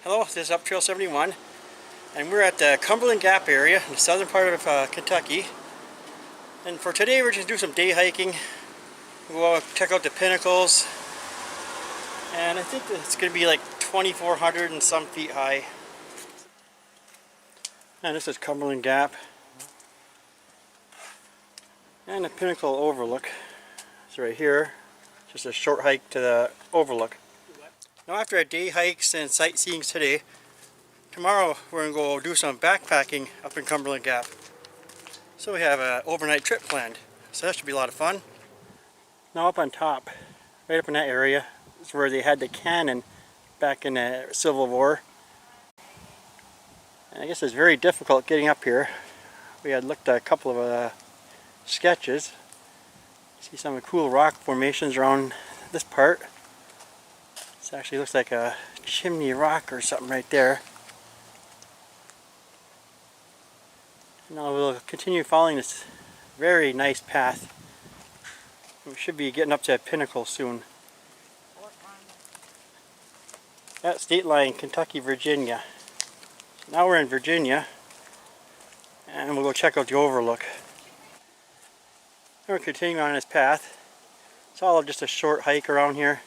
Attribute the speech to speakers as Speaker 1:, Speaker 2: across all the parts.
Speaker 1: Hello, this is Up Trail 71, and we're at the Cumberland Gap area in the southern part of Kentucky. And for today, we're just doing some day hiking. We'll check out the pinnacles, and I think it's going to be like 2,400 and some feet high. And this is Cumberland Gap, and the pinnacle overlook is right here. Just a short hike to the overlook. Now, after a day hikes and sightseeing today, tomorrow we're going to go do some backpacking up in Cumberland Gap. So we have an overnight trip planned. So that should be a lot of fun. Now up on top, right up in that area, is where they had the cannon back in the Civil War. And I guess it's very difficult getting up here. We had looked at a couple of sketches. See some of the cool rock formations around this part. This actually looks like a chimney rock or something right there. Now we'll continue following this very nice path. We should be getting up to that pinnacle soon. That state line, Kentucky, Virginia. So now we're in Virginia, and we'll go check out the overlook. And we're continuing on this path. It's all just a short hike around here.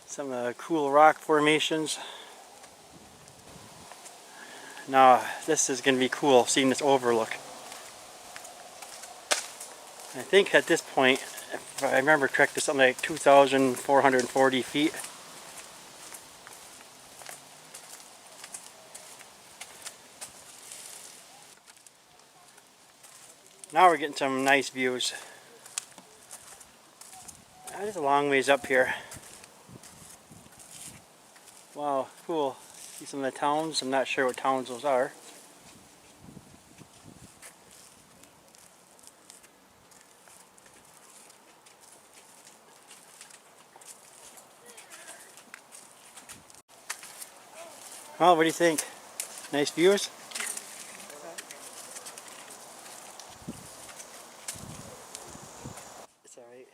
Speaker 1: Some cool rock formations. Now this is going to be cool, seeing this overlook. I think at this point, if I remember correctly, something like 2,440 feet. Now we're getting some nice views. It's a long ways up here. Wow, cool. See some of the towns. I'm not sure what towns those are. Well, what do you think? Nice views? It's alright.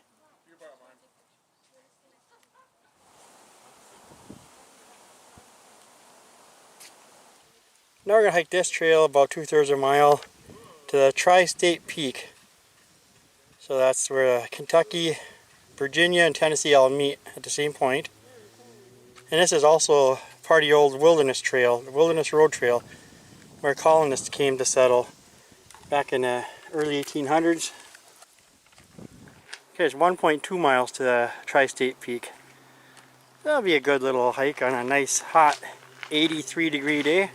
Speaker 1: Now we're going to hike this trail about 2/3 of a mile to the Tri-State Peak. So that's where Kentucky, Virginia, and Tennessee all meet at the same point. And this is also part of the old wilderness trail, the Wilderness Road Trail, where colonists came to settle back in the early 1800s. Okay, it's 1.2 miles to the Tri-State Peak. That'll be a good little hike on a nice hot 83-degree day.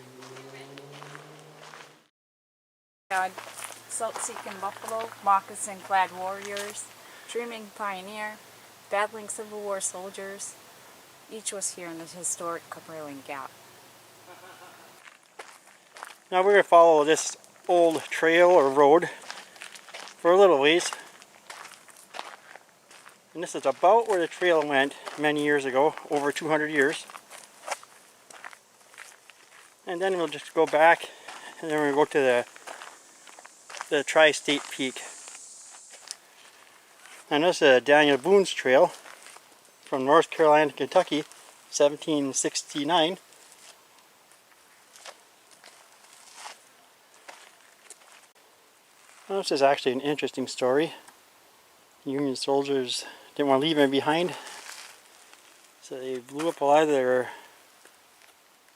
Speaker 2: Salt-seeking buffalo, moccasin-clad warriors, dreaming pioneer, battling Civil War soldiers. Each was here in the historic Cumberland Gap.
Speaker 1: Now we're going to follow this old trail or road for a little ways. And this is about where the trail went many years ago, over 200 years. And then we'll just go back, and then we'll go to the Tri-State Peak. And this is Daniel Boone's trail from North Carolina to Kentucky, 1769. Well, this is actually an interesting story. Union soldiers didn't want to leave him behind, so they blew up a lot of their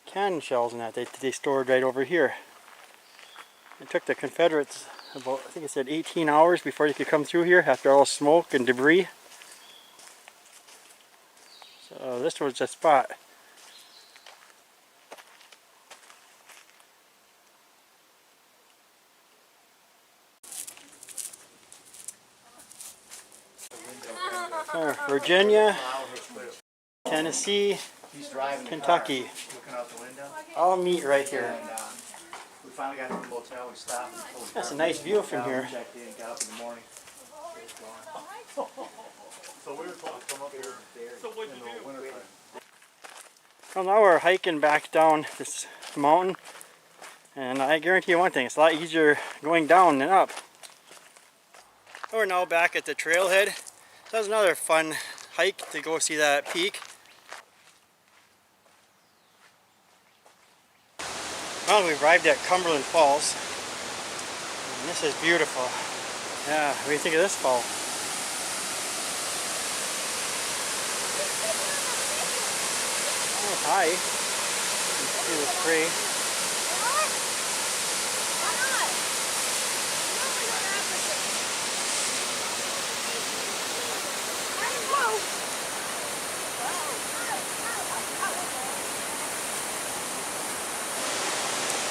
Speaker 1: cannon shells and that they stored right over here. It took the Confederates about, I think it said 18 hours before they could come through here after all smoke and debris. So this was the spot. Virginia, Tennessee, Kentucky, all meet right here.
Speaker 3: We finally got to the motel, we stopped.
Speaker 1: That's a nice view from here.
Speaker 3: Checked in, got up in the morning. So we were told to come up here in the wintertime.
Speaker 1: Well, now we're hiking back down this mountain, and I guarantee you one thing, it's a lot easier going down than up. We're now back at the trailhead. That was another fun hike to go see that peak. Well, we've arrived at Cumberland Falls. And this is beautiful. Yeah, what do you think of this fall? Oh, hi. You can see the spray.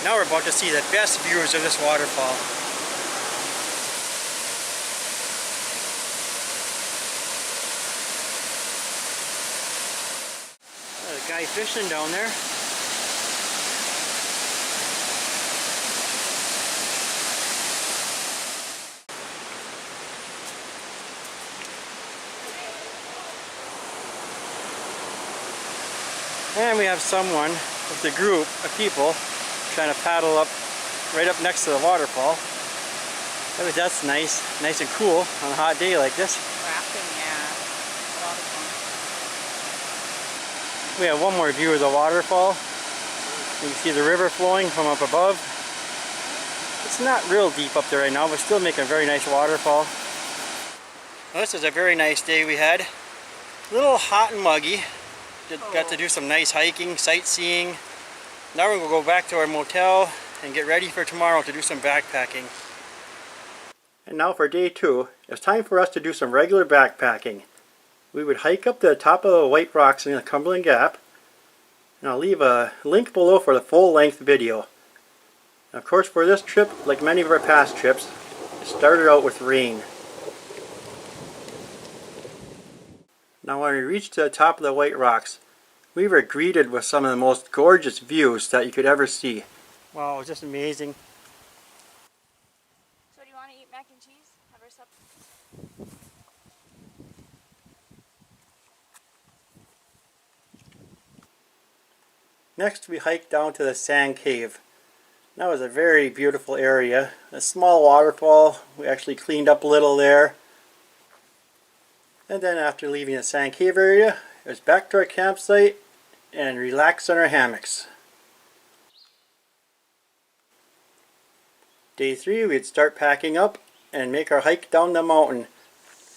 Speaker 1: Now we're about to see the best views of this waterfall. There's a guy fishing down there. And we have someone with a group of people trying to paddle up right up next to the waterfall. That's nice and cool on a hot day like this.
Speaker 2: Rafting, yeah. A lot of fun.
Speaker 1: We have one more view of the waterfall. You can see the river flowing from up above. It's not real deep up there right now, but still making a very nice waterfall. Well, this is a very nice day we had. A little hot and muggy. Got to do some nice hiking, sightseeing. Now we're going to go back to our motel and get ready for tomorrow to do some backpacking. And now for day 2, it's time for us to do some regular backpacking. We would hike up the top of the white rocks in the Cumberland Gap. And I'll leave a link below for the full-length video. And of course, for this trip, like many of our past trips, it started out with rain. Now when we reached the top of the white rocks, we were greeted with some of the most gorgeous views that you could ever see. Wow, it was just amazing.
Speaker 2: So do you want to eat mac and cheese? Have our supper?
Speaker 1: Next we hiked down to the sand cave. That was a very beautiful area. A small waterfall. We actually cleaned up a little there. And then after leaving the sand cave area, it was back to our campsite and relax in our hammocks. Day 3, we'd start packing up and make our hike down the mountain,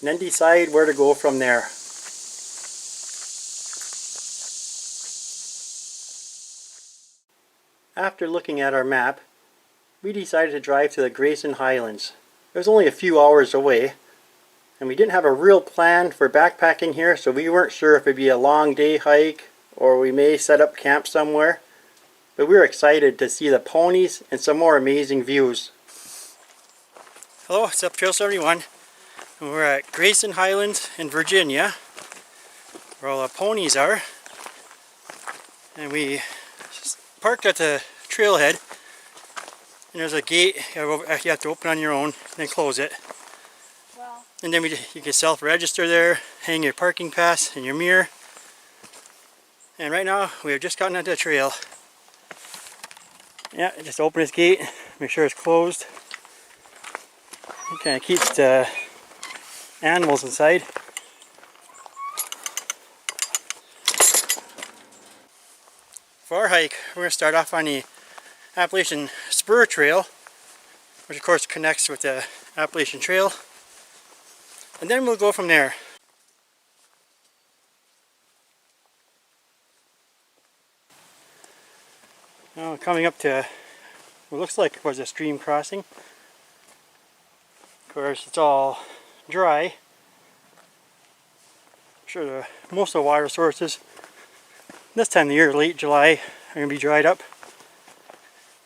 Speaker 1: and then decide where to go from there. After looking at our map, we decided to drive to the Grayson Highlands. It was only a few hours away, and we didn't have a real plan for backpacking here, so we weren't sure if it'd be a long day hike or we may set up camp somewhere. But we were excited to see the ponies and some more amazing views. Hello, it's up Trail 71. And we're at Grayson Highlands in Virginia, where all the ponies are. And we parked at the trailhead. And there's a gate you have to open on your own and then close it.
Speaker 2: Well,
Speaker 1: And then you can self-register there, hang your parking pass and your mirror. And right now, we have just gotten onto the trail. Yeah, just open this gate, make sure it's closed. It kind of keeps the animals inside. For our hike, we're going to start off on the Appalachian Spur Trail, which of course connects with the Appalachian Trail. And then we'll go from there. Now coming up to what looks like was a stream crossing. Of course, it's all dry. I'm sure most of the water sources this time of the year, late July, are going to be dried up.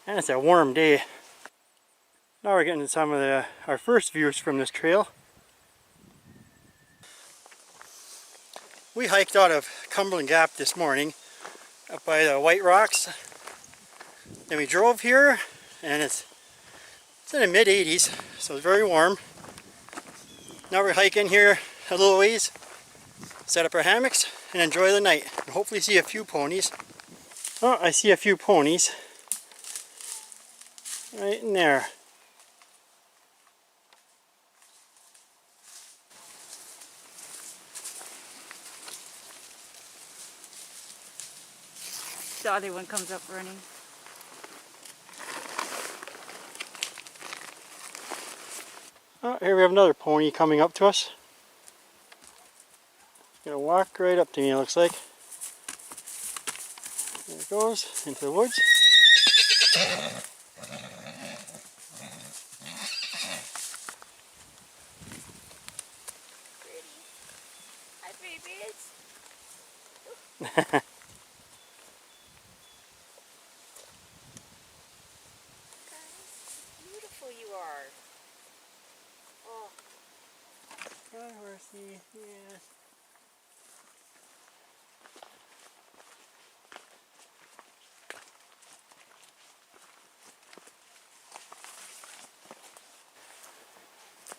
Speaker 1: And it's a warm day. Now we're getting some of our first views from this trail. We hiked out of Cumberland Gap this morning up by the White Rocks. Then we drove here, and it's in the mid-80s, so it's very warm. Now we're hiking here a little ways, set up our hammocks, and enjoy the night. And hopefully see a few ponies. Oh, I see a few ponies right in there.
Speaker 2: the other one comes up running.
Speaker 1: Oh, here we have another pony coming up to us. Gonna walk right up to me, it looks like. There it goes, into the woods.
Speaker 2: Hi, babies. Beautiful you are. Oh.
Speaker 1: Hi, horsey. Yes.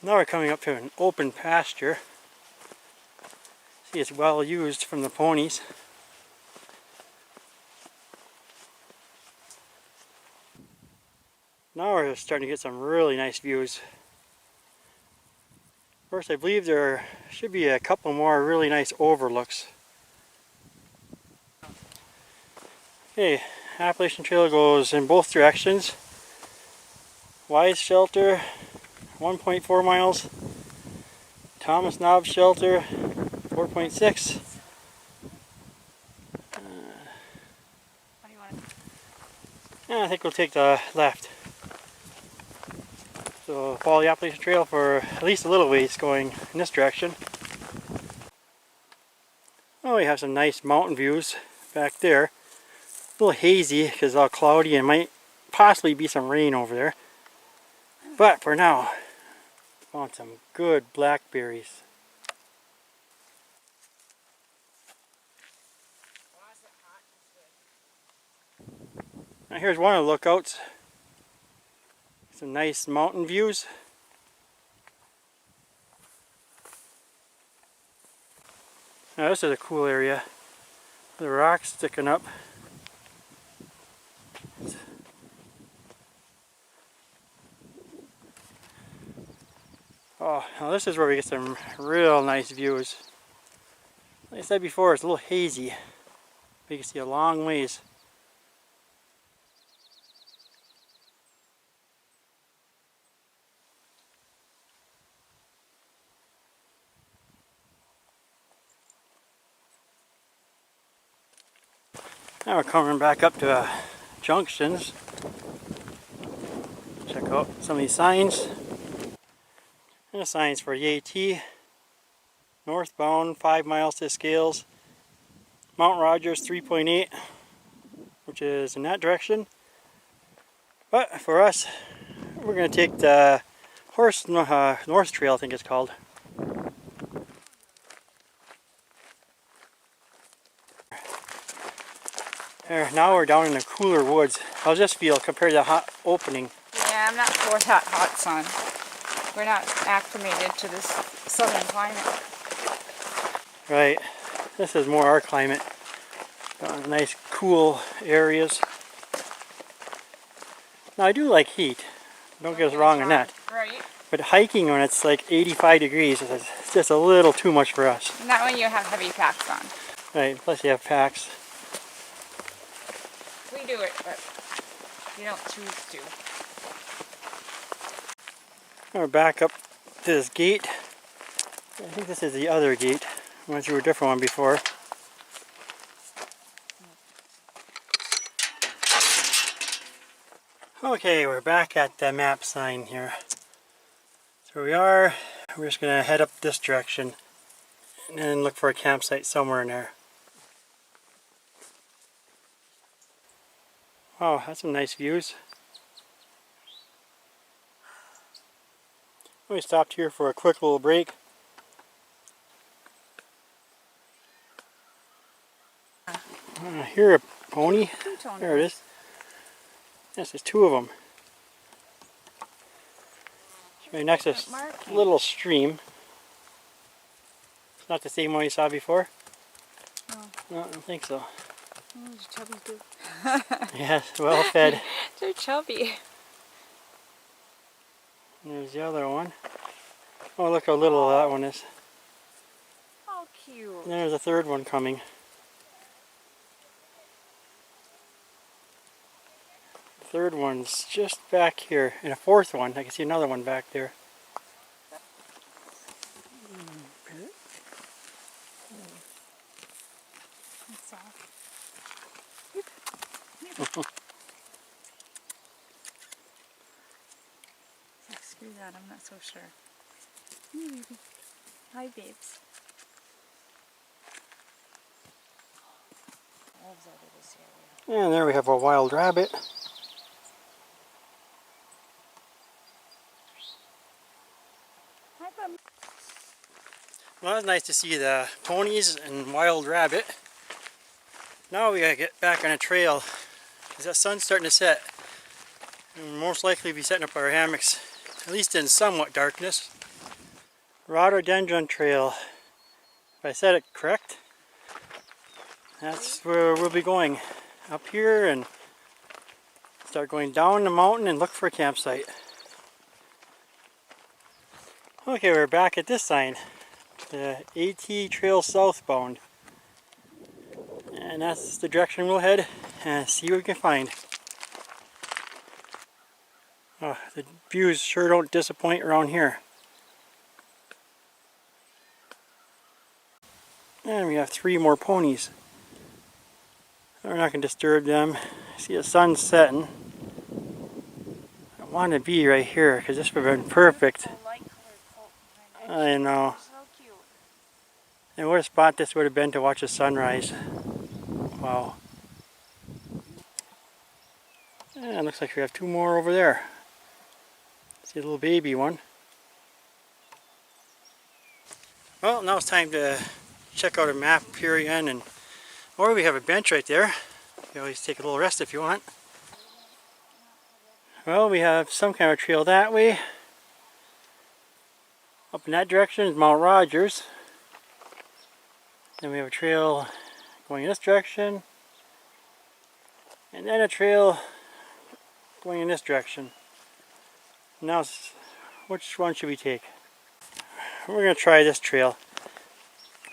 Speaker 1: Now we're coming up to an open pasture. See, it's well used from the ponies. Now we're starting to get some really nice views. Of course, I believe there should be a couple more really nice overlooks. Okay, Appalachian Trail goes in both directions. Wise Shelter, 1.4 miles. Thomas Knob Shelter, 4.6.
Speaker 2: What do you want?
Speaker 1: I think we'll take the left. So follow the Appalachian Trail for at least a little ways going in this direction. Oh, we have some nice mountain views back there. A little hazy because it's all cloudy and might possibly be some rain over there. But for now, found some good blackberries. Now here's one of the lookouts. Some nice mountain views. Now this is a cool area. The rocks sticking up. Oh, now this is where we get some real nice views. Like I said before, it's a little hazy. But you can see a long ways. Now we're coming back up to junctions. Check out some of these signs. And the signs for the AT. Northbound 5 miles to Scales. Mount Rogers 3.8, which is in that direction. But for us, we're going to take the North Trail, I think it's called. There, now we're down in the cooler woods. How's this feel compared to the hot opening?
Speaker 2: Yeah, I'm not for that hot sun. We're not acclimated to this southern climate.
Speaker 1: Right. This is more our climate. Nice cool areas. Now I do like heat. Don't get us wrong on that.
Speaker 2: Right.
Speaker 1: But hiking when it's like 85 degrees is just a little too much for us.
Speaker 2: Not when you have heavy packs on.
Speaker 1: Right, plus you have packs.
Speaker 2: We do it, but you don't choose to.
Speaker 1: We're back up to this gate. I think this is the other gate. We went through a different one before. Okay, we're back at the map sign here. So we are. We're just going to head up this direction and then look for a campsite somewhere in there. Wow, that's some nice views. We stopped here for a quick little break. Here a pony. There it is. Yes, there's two of them. It's right next to this little stream. It's not the same one you saw before? No, I don't think so.
Speaker 2: Oh, they're chubby too.
Speaker 1: Yes, well fed.
Speaker 2: They're chubby.
Speaker 1: There's the other one. Oh, look how little that one is.
Speaker 2: How cute.
Speaker 1: And there's a third one coming. The third one's just back here. And a fourth one. I can see another one back there.
Speaker 2: Screw that, I'm not so sure. Baby. Hi, babes. Loves out of this area.
Speaker 1: And there we have a wild rabbit.
Speaker 2: Hi, bub.
Speaker 1: Well, it's nice to see the ponies and wild rabbit. Now we gotta get back on a trail because that sun's starting to set. And we'll most likely be setting up our hammocks, at least in somewhat darkness. Rhododendron Trail. If I said it correct, that's where we'll be going. Up here and start going down the mountain and look for a campsite. Okay, we're back at this sign. The AT Trail southbound. And that's the direction we'll head and see what we can find. Oh, the views sure don't disappoint around here. And we have 3 more ponies. We're not going to disturb them. See the sun setting. I want to be right here because this would have been perfect. I know.
Speaker 2: So cute.
Speaker 1: And what a spot this would have been to watch the sunrise. Wow. And it looks like we have 2 more over there. See a little baby one. Well, now it's time to check out a map here again, and or we have a bench right there. You can always take a little rest if you want. Well, we have some kind of trail that way. Up in that direction is Mount Rogers. Then we have a trail going in this direction. And then a trail going in this direction. Now, which one should we take? We're going to try this trail.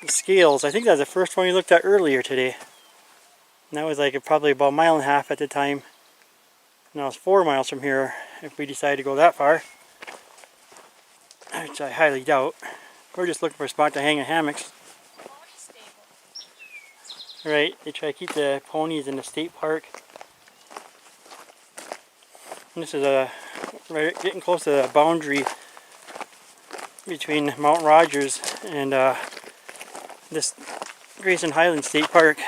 Speaker 1: The scales, I think that's the first one we looked at earlier today. And that was like probably about 1.5 miles at the time. Now it's 4 miles from here if we decide to go that far. Which I highly doubt. We're just looking for a spot to hang in hammocks. Right, they try to keep the ponies in the state park. And this is right, getting close to the boundary between Mount Rogers and this Grayson Highlands State Park.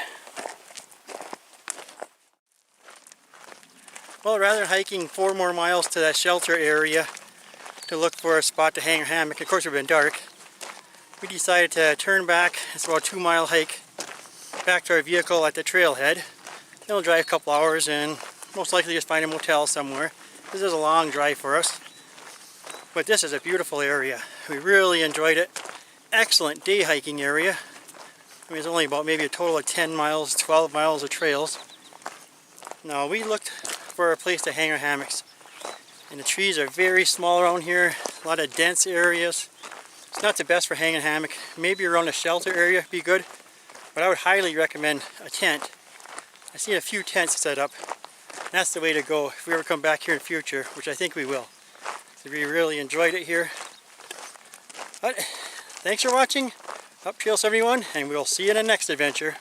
Speaker 1: Well, rather than hiking 4 more miles to that shelter area to look for a spot to hang a hammock, of course it would have been dark, we decided to turn back. It's about a 2-mile hike back to our vehicle at the trailhead. Then we'll drive a couple hours and most likely just find a motel somewhere. This is a long drive for us, but this is a beautiful area. We really enjoyed it. Excellent day hiking area. I mean, it's only about maybe a total of 10 miles, 12 miles of trails. Now, we looked for a place to hang our hammocks, and the trees are very small around here, a lot of dense areas. It's not the best for hanging a hammock. Maybe around a shelter area would be good, but I would highly recommend a tent. I've seen a few tents set up. That's the way to go if we ever come back here in the future, which I think we will. So we really enjoyed it here. But thanks for watching Up Trail 71, and we'll see you in the next adventure.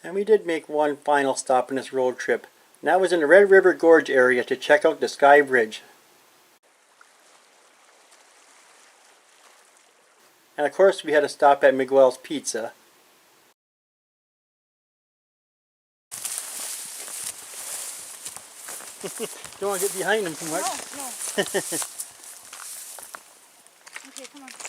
Speaker 1: And we did make one final stop in this road trip, and that was in the River Gorge area to check out the Sky Bridge. And of course we had to stop at Miguel's Pizza. Don't want to get behind him too much.
Speaker 2: No, no. Okay, come on.